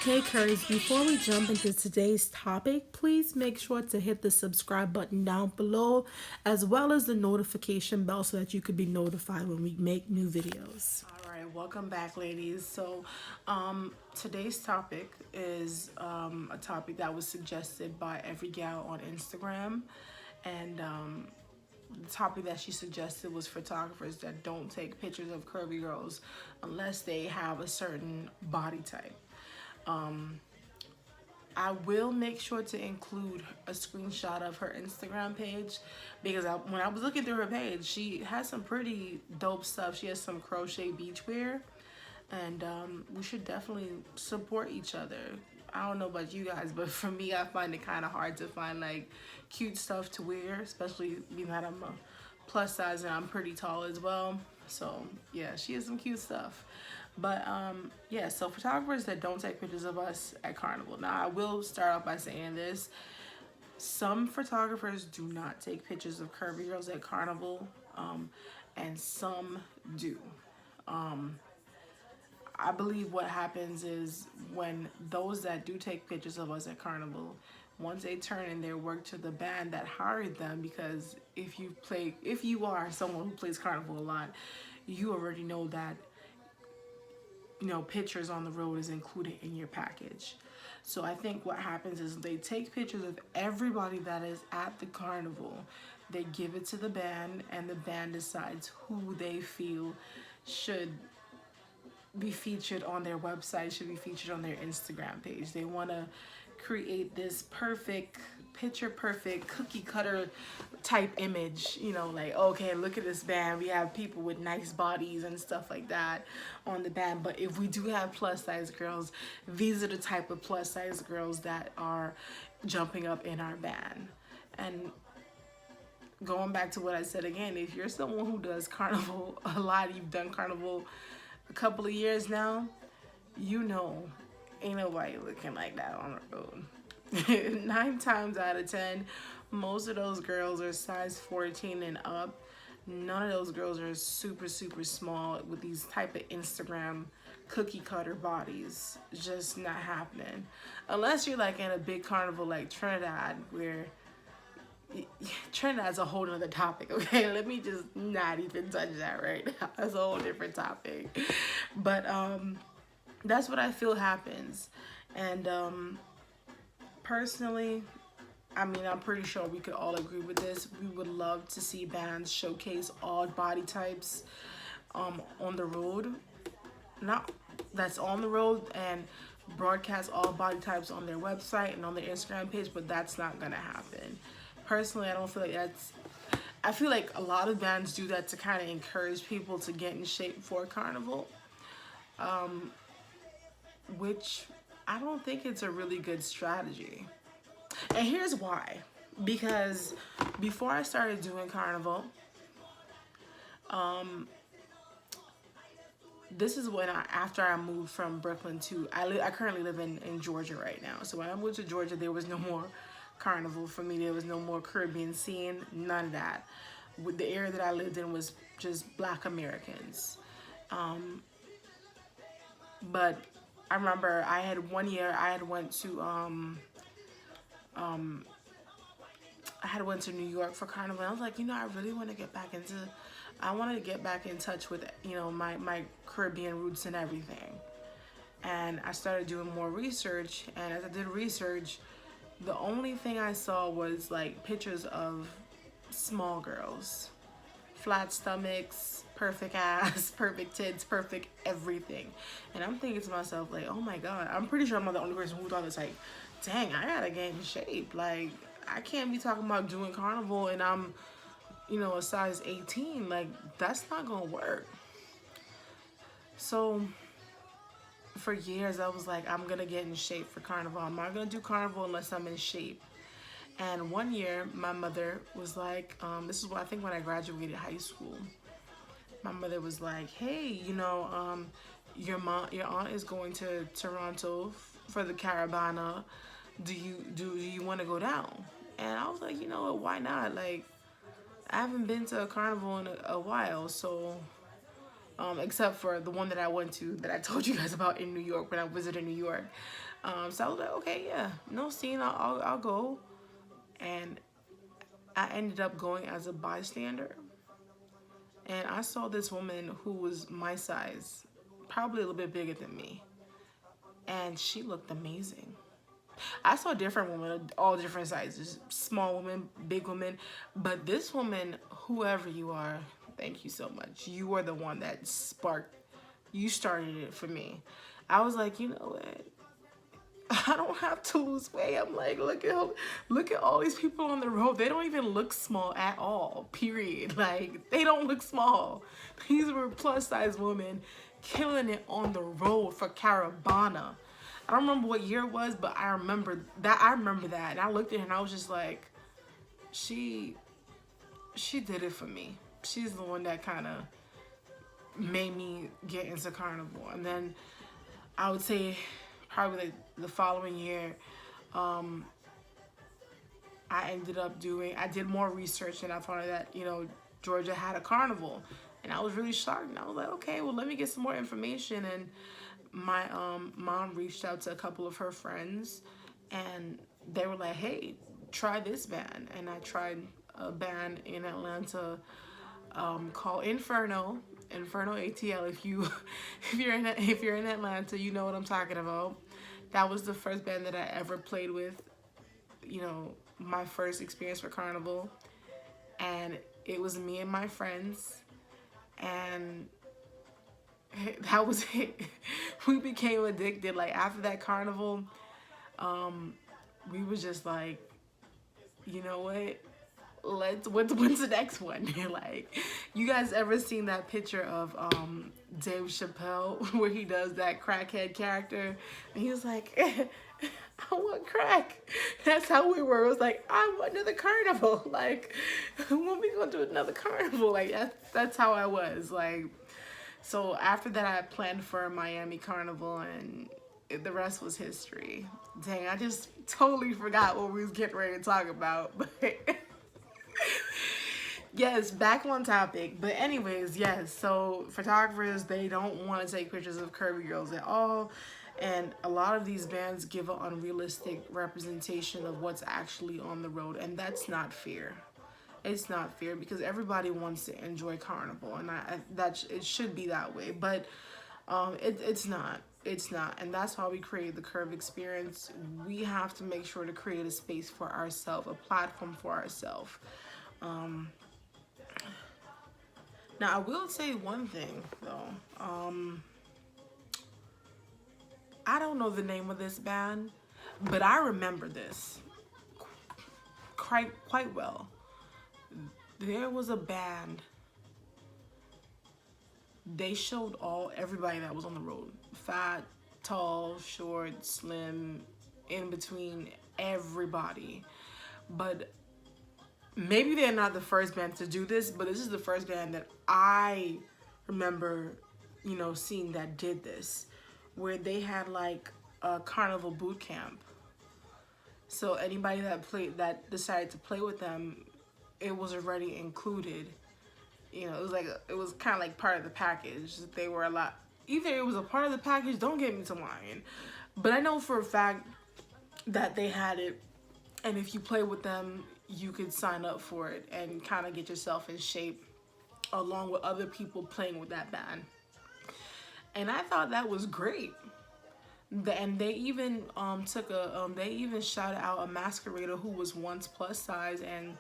Hey Curtis, before we jump into today's topic, please make sure to hit the subscribe button down below as well as the notification bell so that you could be notified when we make new videos. All right, welcome back, ladies. Today's topic is a topic that was suggested by every gal on Instagram, and the topic that she suggested was photographers that don't take pictures of curvy girls unless they have a certain body type. I will make sure to include a screenshot of her Instagram page because when I was looking through her page, she has some pretty dope stuff. She has some crochet beachwear, and we should definitely support each other. I don't know about you guys, but for me, I find it kind of hard to find like cute stuff to wear, especially being that I'm a plus size and I'm pretty tall as well. So yeah, she has some cute stuff. But yeah, so photographers that don't take pictures of us at Carnival. Now I will start off by saying this. Some photographers do not take pictures of curvy girls at Carnival, and some do. I believe what happens is when those that do take pictures of us at Carnival, once they turn in their work to the band that hired them, because if you are someone who plays Carnival a lot, you already know that pictures on the road is included in your package. So I think what happens is they take pictures of everybody that is at the carnival, they give it to the band, and the band decides who they feel should be featured on their website, should be featured on their Instagram page. They want to create this picture perfect cookie cutter type image, like, okay, look at this band, we have people with nice bodies and stuff like that on the band, but if we do have plus size girls, these are the type of plus size girls that are jumping up in our band. And going back to what I said again, if you're someone who does Carnival a lot, you've done Carnival a couple of years now, ain't nobody looking like that on the road. 9 times out of 10, most of those girls are size 14 and up. None of those girls are super small with these type of Instagram cookie cutter bodies. Just not happening. Unless you're like in a big carnival like Trinidad, where Trinidad's a whole nother topic, okay? Let me just not even touch that right now. That's a whole different topic. But that's what I feel happens. And personally, I'm pretty sure we could all agree with this. We would love to see bands showcase all body types on the road. Not that's on the road and broadcast all body types on their website and on their Instagram page, but that's not gonna happen. Personally, I don't feel like that's... I feel like a lot of bands do that to kind of encourage people to get in shape for Carnival, which I don't think it's a really good strategy. And here's why. Because before I started doing Carnival, this is when after I moved from Brooklyn to... I currently live in Georgia right now. So when I moved to Georgia, there was no more Carnival for me. There was no more Caribbean scene, none of that. The area that I lived in was just Black Americans. But I remember I had one year I had went to New York for Carnival. I was like, I really want to get back into... I wanted to get back in touch with, my Caribbean roots and everything. And I started doing more research, and as I did research, the only thing I saw was like pictures of small girls, flat stomachs, perfect ass, perfect tits, perfect everything. And I'm thinking to myself, like, oh my God, I'm pretty sure I'm not the only person who thought this, like, dang, I gotta get in shape. Like, I can't be talking about doing Carnival and I'm, a size 18. Like, that's not gonna work. So for years I was like, I'm gonna get in shape for carnival. I'm not gonna do carnival unless I'm in shape. And one year my mother was like, this is what I think when I graduated high school. My mother was like, hey, your aunt is going to Toronto for the Caravana. Do you want to go down? And I was like, you know what, why not? Like, I haven't been to a carnival in a while, so except for the one that I went to that I told you guys about in New York when I visited New York. So I was like, okay, yeah, no scene, I'll go. And I ended up going as a bystander. And I saw this woman who was my size, probably a little bit bigger than me. And she looked amazing. I saw different women, all different sizes, small women, big women. But this woman, whoever you are, thank you so much. You are the one that you started it for me. I was like, you know what? I don't have to lose weight. I'm like, look at all these people on the road. They don't even look small at all, period. Like, they don't look small. These were plus size women killing it on the road for Caravana. I don't remember what year it was, but I remember that. And I looked at her and I was just like, she did it for me. She's the one that kind of made me get into carnival. And then I would say probably like the following year, I did more research and I found out that, Georgia had a carnival. And I was really shocked. And I was like, okay, well, let me get some more information. And my mom reached out to a couple of her friends and they were like, hey, try this band. And I tried a band in Atlanta called Inferno ATL. If you're in Atlanta, you know what I'm talking about. That was the first band that I ever played with, my first experience for carnival. And it was me and my friends, and that was it. We became addicted. Like, after that carnival, we was just like, you know what? When's the next one? Like, you guys ever seen that picture of Dave Chappelle where he does that crackhead character? And he was like, I want crack. That's how we were. It was like, I want another carnival. Like, when we gonna do another carnival? Like, that's how I was. Like, so after that, I planned for a Miami carnival, and the rest was history. Dang, I just totally forgot what we was getting ready to talk about. But yes, back on topic. But anyways, yes, so photographers, they don't want to take pictures of curvy girls at all. And a lot of these bands give an unrealistic representation of what's actually on the road. And that's not fair. It's not fair because everybody wants to enjoy carnival. And it should be that way. But it's not. It's not. And that's why we created the Curve Experience. We have to make sure to create a space for ourselves, a platform for ourselves. Now, I will say one thing, though. I don't know the name of this band, but I remember this quite well. There was a band. They showed everybody that was on the road. Fat, tall, short, slim, in between, everybody. But maybe they're not the first band to do this, but this is the first band that I remember, seeing that did this, where they had like a carnival boot camp. So anybody that decided to play with them, it was already included. It was kind of like part of the package. They were either it was a part of the package, don't get me to lying, but I know for a fact that they had it, and if you play with them, you could sign up for it and kind of get yourself in shape along with other people playing with that band. And I thought that was great. And they even they even shouted out a masquerader who was once plus size, and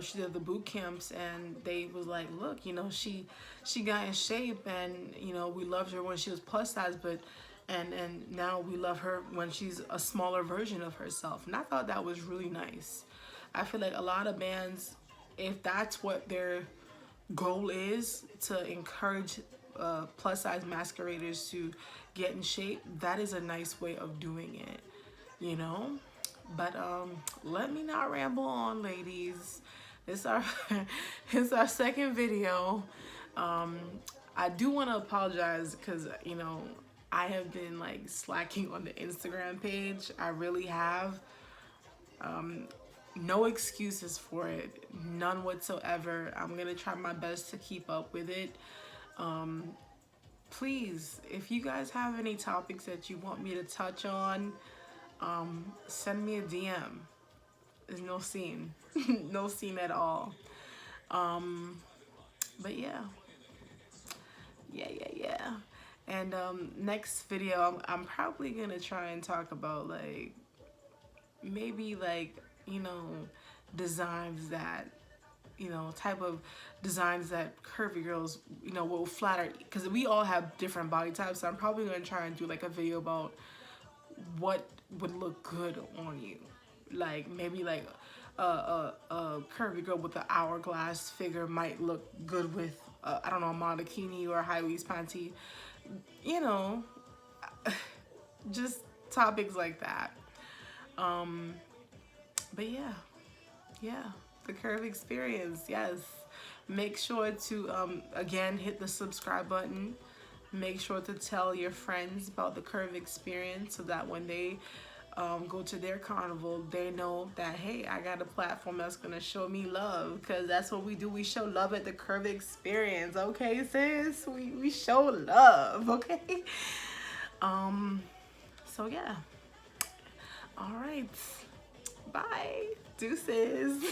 she did the boot camps, and they was like, look, she got in shape, and we loved her when she was plus size, but and now we love her when she's a smaller version of herself. And I thought that was really nice. I feel like a lot of bands, if that's what their goal is, to encourage plus size masqueraders to get in shape, that is a nice way of doing it, you know. But let me not ramble on, ladies. It's our it's our second video. I do want to apologize because, you know, I have been like slacking on the Instagram page. I really have. No excuses for it, none whatsoever. I'm gonna try my best to keep up with it. Please, if you guys have any topics that you want me to touch on, send me a DM. There's no scene, no scene at all. But yeah. And next video, I'm probably gonna try and talk about like maybe like, you know, designs that, you know, type of designs that curvy girls, you know, will flatter, because we all have different body types. So I'm probably gonna try and do like a video about what would look good on you, like maybe like a curvy girl with an hourglass figure might look good with I don't know, a monokini or a high waist panty, you know, just topics like that. But yeah, the curve experience, yes. Make sure to again hit the subscribe button. Make sure to tell your friends about the curve experience so that when they go to their carnival, they know that, hey, I got a platform that's gonna show me love, because that's what we do. We show love at the curve experience, okay, sis? We show love, okay? So yeah. All right. Bye. Deuces.